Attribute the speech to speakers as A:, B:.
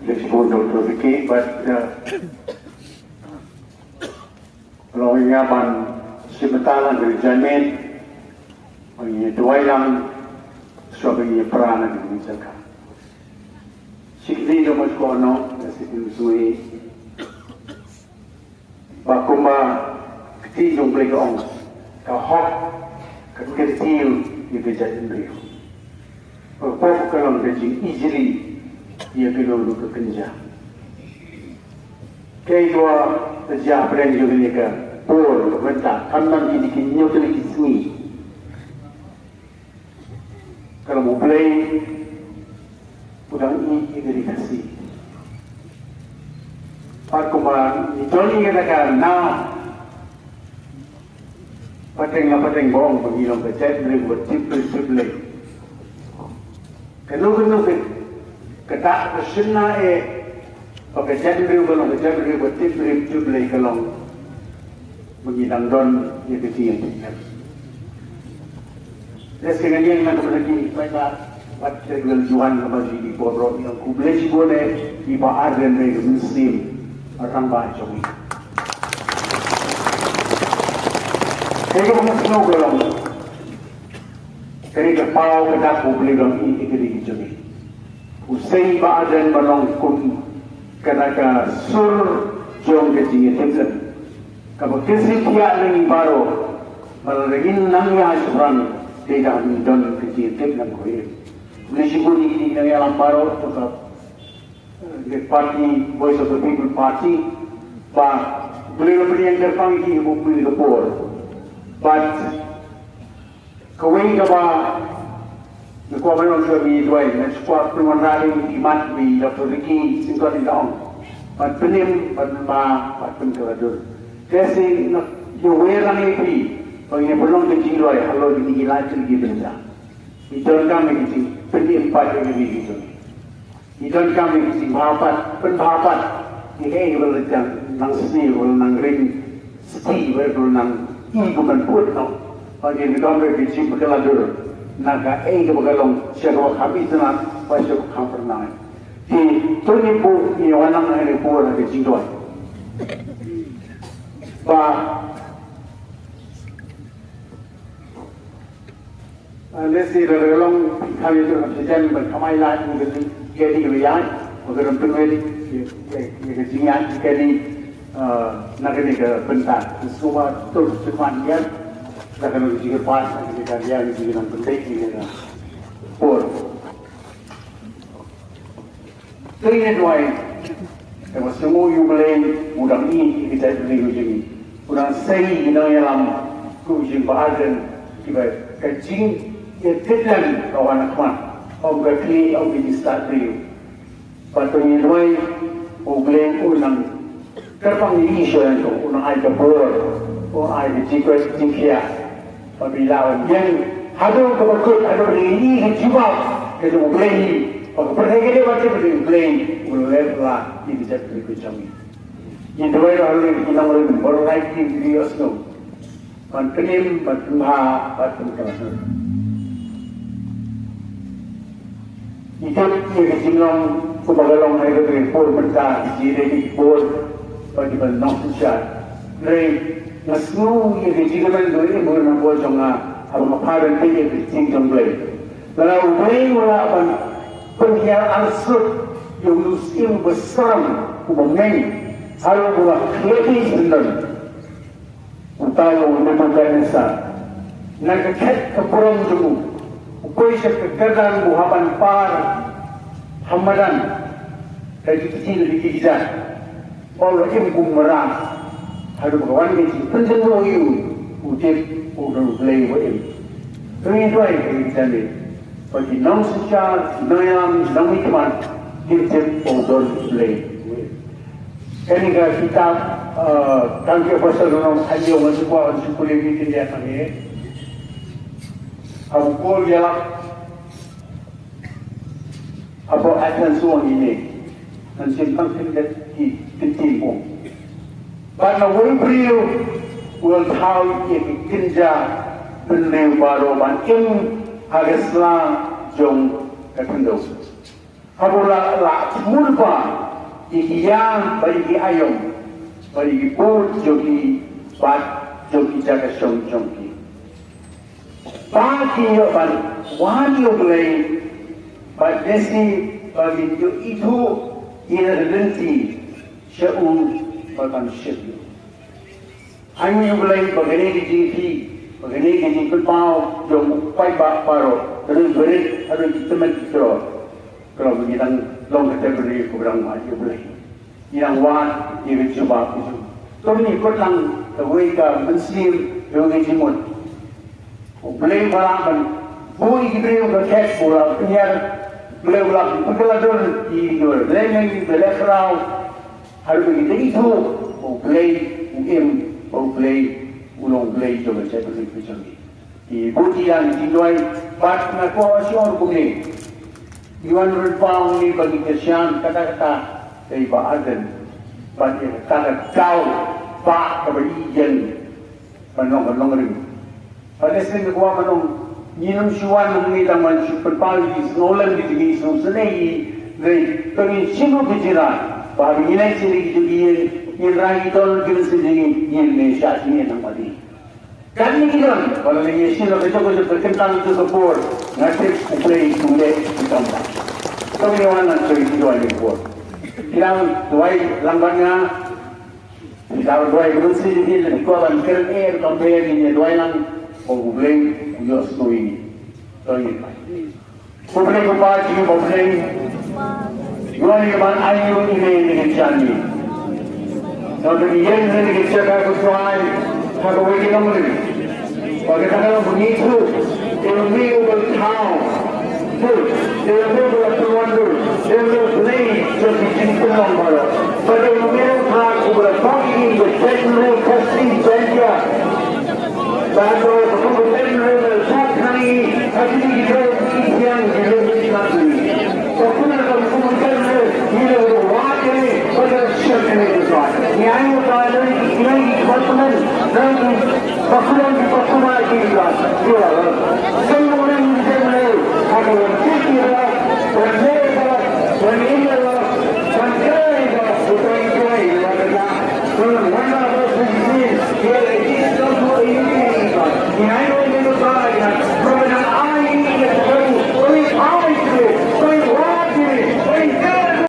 A: Dr. Vicky, but kalau ingapan simentalan dari Jamin, bagi Duwai lang sebagai peranan di Mynta. Sikli nomor kono, sikli sui, bakumba kecil jumlah orang, kahok kecil di Jaitbynriew. Kalau kalau Jing easily ia perlu bekerja. Kedua kerja brand juga ni ke, por Bynta, kanan ini kinyau terlebih sini. Kalau mau play, udang ini dikasih. Pakuman, itu ni katakan na, pateng bohong pengilang ke Jaitbynriew buat triple. Kalau ketak bersena pakai Jaitbynriew kalau Jaitbynriew buat triple kalau mengilang don ia kecil. Jadi sekarang yang nak berlagi banyak pada jualan apa di borok yang kubeli boleh di bawah dan muslim orang baca ini. Kalau kamu tahu kalau kerja pau ketak kubeli orang ini kerja jadi. Usai badan menongkum kerana sur jom kecil tension. Kalau kisah tiada lagi baru malagin nangya seorang tidak don kecil tension kau. Meskipun ini yang alam baru tetap the party Voice of the People Party, boleh beri yang terpang ini bukanlepor, but kawin kaba Kau memang sudah Duwai, dan sebuah permanaan di mat di Dr. Ricky singkat di dalam. Pada penim, pada Bajur. Jadi nak jual lagi pi, bagi belum kecil Duwai, kalau ini gila lagi Bynta. Itu kami kecil, penim pada ini gitu. Itu kami kecil penbahapat. Ini boleh nang seni, boleh nang ring, seti, boleh nang bukan pun no. Bagi kami kecil Bajur. Naga kebagalong siya ko kami sana pasok kampernang. Di tuni po iwanan na ini po na kecingdoy. Lesi regalong kami itu sejen berkamai lain mungkin jadi kalian, mungkin pengen kecingan jadi naga ni ke Bynta. Semua terus semuanya. Kalau kita pas, kita lihat di dalam penting kita por. Kini Duwai, kalau semua jubilee udang ini kita beli Jing, udang sei kita yang Jing bahagian kita Jing ketelan kawan kawan, orang kini orang di start beli. Patutnya Duwai jubilee udang terpang di isu yang tu, udang ada por, orang ada jika. Apabila yang ada kebetulan ada ini hijau, kita boleh. Kalau perhatikan baca boleh, boleh lah ini jadi kecami. Ini Duwai orang kita orang berlainan dia semua. Mantenim, mantemha, mantemkalah. Itu yang jinglong kebagalong hari itu pun Bynta jadi pun bagi benang susah. Nasu yang dijilakan doi mula nampak jangan abang paran pergi ke Jing Kalau boleh mula penghiyar ansut yang muslim besar umumnya harus mula lebih senang. Utayo memangkan nisa. Nagaket keperang jemu. Upay siya kekedan buhaban par hamadan dari kecil di kijah. Kalau ibu merah. Ada kawan kecil, penting you, ucap, orang play whatever. Kami Duwai kita ni, bagi nang sejak, nang hikmat, kita orang play. Kini kita tangkap pasal orang sahaja masuk buat sekolah ini dia kami. Abu Paul ialah apa akan suang ini, dan simpan kita di timbung. Karena Jaitbynriew will tahu ia kerja Jaitbynriew baru makin hagislah jom ketendau. Habola la mulpa ikiyang bagi ayom bagi put joki bat joki jaga jongki pagi yo ban wani yo play but desi bagi yo itu ina lenti syau bagan syau ani yo play bagi ni di bagi ni kulpau jong Paidbah paro terus berit ada kita mentro kalau begitu long kategori kurang maju boleh yang wan yang coba itu tapi ni kau lang terwei ka muslim yang jimut boleh balapan boleh diberi untuk cash bola biar boleh ulang pengalaman di luar lain boleh kerau harus begitu itu boleh ulang boleh coba saya berfikir di budian di Duwai bat nak kau asyik boleh £100 ni bagi kesian kata-kata dari Bajur bagi kata kau pak kepada ijen menong ring pada sini kuah menong minum syuan ni taman berpali di snolan di sini senai dari kami sinu bicara bagi ini sini juga ini rai tol kita sini ini syah ini nampak kami kita kalau ini sini kita berkental itu support nanti play today kita kami orang nak cari Duwai buat. Kita Duwai lambatnya, kita Duwai bersih di sini. Kau akan kerja compare ini Duwai lang, kau boleh just tu ini. So ini. Kau boleh berpacu, kau boleh. Duwai keman ayu ini cani. Kalau yang ini cakap kau Duwai, kau boleh kita boleh. Kalau kita begitu, ini ubah tahu. They are able to wonder, they will play just between the number. But they will never talk over a body with Jaitbynriew, Casting, Bynta. Bajur, the Jaitbynriew, the Sakani, I think he goes each young, he lives in the country. So, when I come from Jaitbynriew, he knows what it is, but there's certain it is right. The annual diary, the United Department, the Bakulan, the Bakulan, the Bakulan, the Bakulan, when